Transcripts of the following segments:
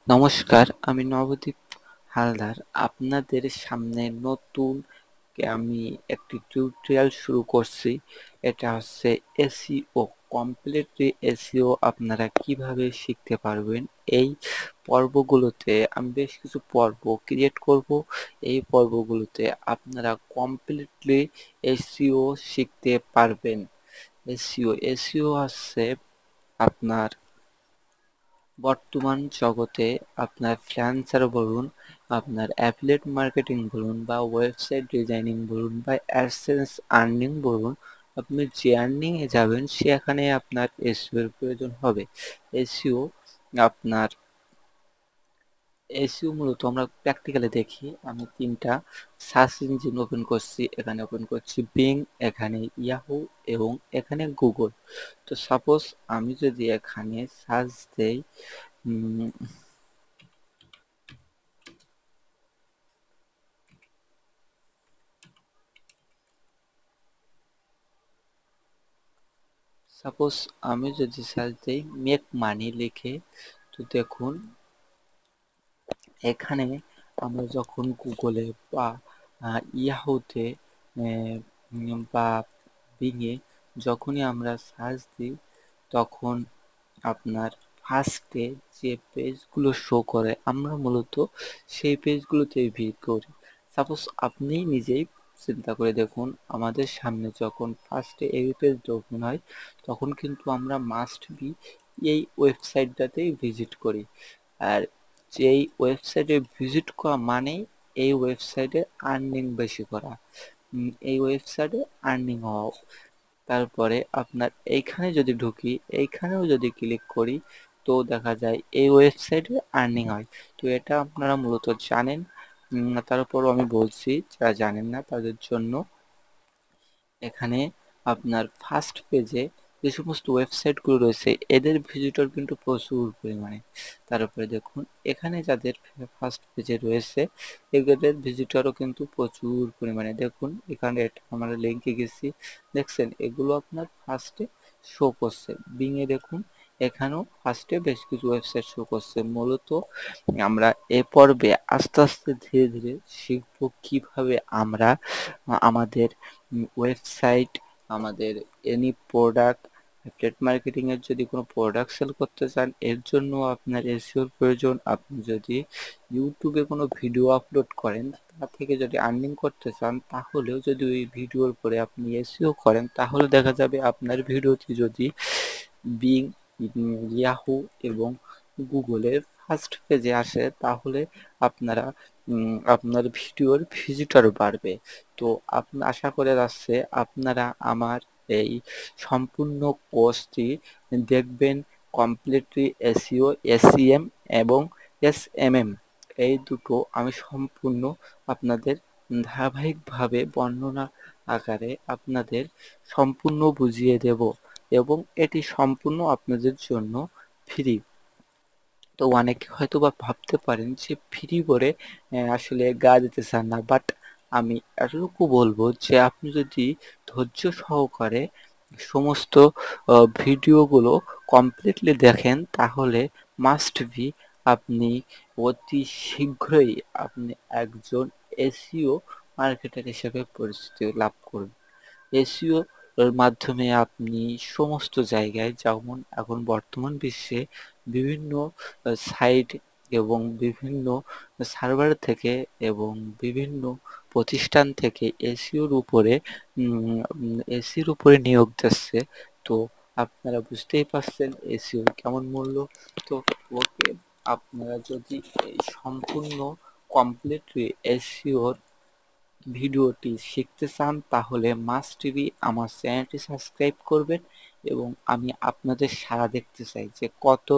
নমস্কার, আমি নবদ্বীপ হালদার। আপনাদের সামনে নতুন আমি একটি টিউটোরিয়াল শুরু করছি। এটা হচ্ছে এসইও, কমপ্লিটলি এসইও আপনারা কিভাবে শিখতে পারবেন। এই পর্বগুলোতে আমি বেশ কিছু পর্ব ক্রিয়েট করব। এই পর্বগুলোতে আপনারা কমপ্লিটলি এসইও শিখতে পারবেন। এসইও হচ্ছে আপনার বর্তমান জগতে আপনার ফ্রিল্যান্সার বলুন, আপনার অ্যাফিলিয়েট মার্কেটিং বলুন বা ওয়েবসাইট ডিজাইনিং বলুন বা অ্যাডসেন্স আর্নিং বলুন, আপনি যে আর্নিং এ যাবেন সেখানে আপনার এসইও এর প্রয়োজন হবে। এসইও আপনার এসইও মূলত আমরা প্র্যাকটিক্যালি দেখি। আমি তিনটা সার্চ ইঞ্জিন ওপেন করছি, এখানে ওপেন করছি বিং, এখানে ইয়াহু এবং এখানে গুগল। তো সাপোজ আমি যদি এখানে সার্চ দেই সাপোজ আমি যদি সার্চ দিই মেক মানি লিখে, তো দেখুন এখানে আমরা যখন গুগলে বা ইয়াহুতে বা বিংয়ে যখনই আমরা সার্চ দিই, তখন আপনার ফার্স্টে যে পেজগুলো শো করে আমরা মূলত সেই পেজগুলোতে ভিজিট করি। সাপোজ আপনি নিজেই চিন্তা করে দেখুন, আমাদের সামনে যখন ফার্স্টে এই পেজটা ওপেন হয় তখন কিন্তু আমরা মাস্ট বি এই ওয়েবসাইটটাতেই ভিজিট করি। আর যেই ওয়েবসাইটে ভিজিট করা মানেই এই ওয়েবসাইটে আর্নিং বেশি করা, এই ওয়েবসাইটে আর্নিং হওয়া। তারপরে আপনার এইখানে যদি ঢুকি, এইখানেও যদি ক্লিক করি, তো দেখা যায় এই ওয়েবসাইটে আর্নিং হয়। তো এটা আপনারা মূলত জানেন, তারপরও আমি বলছি যারা জানেন না তাদের জন্য। এখানে আপনার ফার্স্ট পেজে যে সমস্ত ওয়েবসাইটগুলো রয়েছে এদের ভিজিটর কিন্তু প্রচুর পরিমাণে। তার উপরে দেখুন এখানে যাদের ফার্স্ট পেজে রয়েছে এদের ভিজিটরও কিন্তু প্রচুর পরিমাণে। দেখুন এখানে আমরা লিঙ্কে গেছি, দেখছেন এগুলো আপনার ফার্স্টে শো করছে। বিংয়ে দেখুন এখানেও ফার্স্টে বেশ কিছু ওয়েবসাইট শো করছে। মূলত আমরা এ পর্বে আস্তে আস্তে ধীরে ধীরে শিখব কিভাবে আমরা আমাদের ওয়েবসাইট, আমাদের এনি প্রোডাক্ট, অ্যাফিলিয়েট মার্কেটিং এর যদি কোনো প্রোডাক্ট সেল করতে চান এর জন্য আপনার এসইওর প্রয়োজন। আপনি যদি ইউটিউবে কোনো ভিডিও আপলোড করেন তা থেকে যদি আর্নিং করতে চান, তাহলেও যদি ওই ভিডিওর পরে আপনি এসইও করেন তাহলে দেখা যাবে আপনার ভিডিওটি যদি বিং, ইয়াহু এবং গুগলের ফার্স্ট পেজে আসে তাহলে আপনারা আপনার ভিডিওর ভিজিটর বাড়বে। তো আশা করে যাচ্ছে আপনারা আমার এই সম্পূর্ণ কোর্সটি দেখবেন। কমপ্লিটলি এসইও, এসইএম এবং এসএমএম এই দুটো আমি সম্পূর্ণ আপনাদের ধারাবাহিকভাবে বর্ণনা আকারে আপনাদের সম্পূর্ণ বুঝিয়ে দেব এবং এটি সম্পূর্ণ আপনাদের জন্য ফ্রি। তো অনেকে হয়তো বা ভাবতে পারেন যে ফ্রি করে আসলে গা দিতে চান না, বাট আমি এতটুকু বলবো যে আপনি যদি ধৈর্য সহকারে সমস্ত ভিডিওগুলো কমপ্লিটলি দেখেন তাহলে মাস্ট বি আপনি অতি শীঘ্রই আপনি একজন এসইও মার্কেটার হিসেবে পরিচিতি লাভ করবেন। এসইও এর মাধ্যমে আপনি সমস্ত জায়গায়, যেমন এখন বর্তমান বিশ্বে বিভিন্ন সাইট এবং বিভিন্ন সার্ভার থেকে এবং বিভিন্ন প্রতিষ্ঠান থেকে এসির উপরে নিয়োগ দিচ্ছে। তো আপনারা বুঝতেই পারছেন এসিওর কেমন মূল্য। তো ওকে, আপনারা যদি এই সম্পূর্ণ কমপ্লিটলি এসিওর ভিডিওটি শিখতে চান তাহলে মাস্ট বি আমার চ্যানেলটি সাবস্ক্রাইব করবেন এবং আমি আপনাদের সাড়া দেখতে চাই যে কত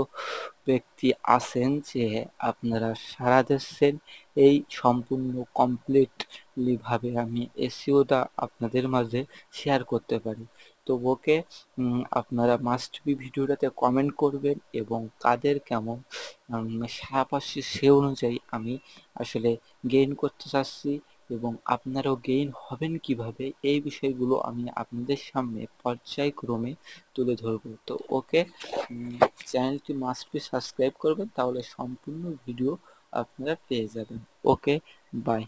ব্যক্তি আছেন যে আপনারা সাড়া দিচ্ছেন এই সম্পূর্ণ কমপ্লিটলি ভাবে আমি এসইওটা আপনাদের মাঝে শেয়ার করতে পারি। তো ওকে, আপনারা মাস্ট বি ভিডিওটাতে কমেন্ট করবেন এবং কাদের কেমন সাড়া পাচ্ছি সে অনুযায়ী আমি আসলে গেইন করতে চাচ্ছি এবং আপনারাও গেইন হবেন কিভাবে এই বিষয়গুলো আমি আপনাদের সামনে পর্যায়ক্রমে তুলে ধরবো। তো ওকে, চ্যানেলটি মাস্ট বি সাবস্ক্রাইব করবেন, তাহলে সম্পূর্ণ ভিডিও আপনারা পেয়ে যাবেন। ওকে, বাই।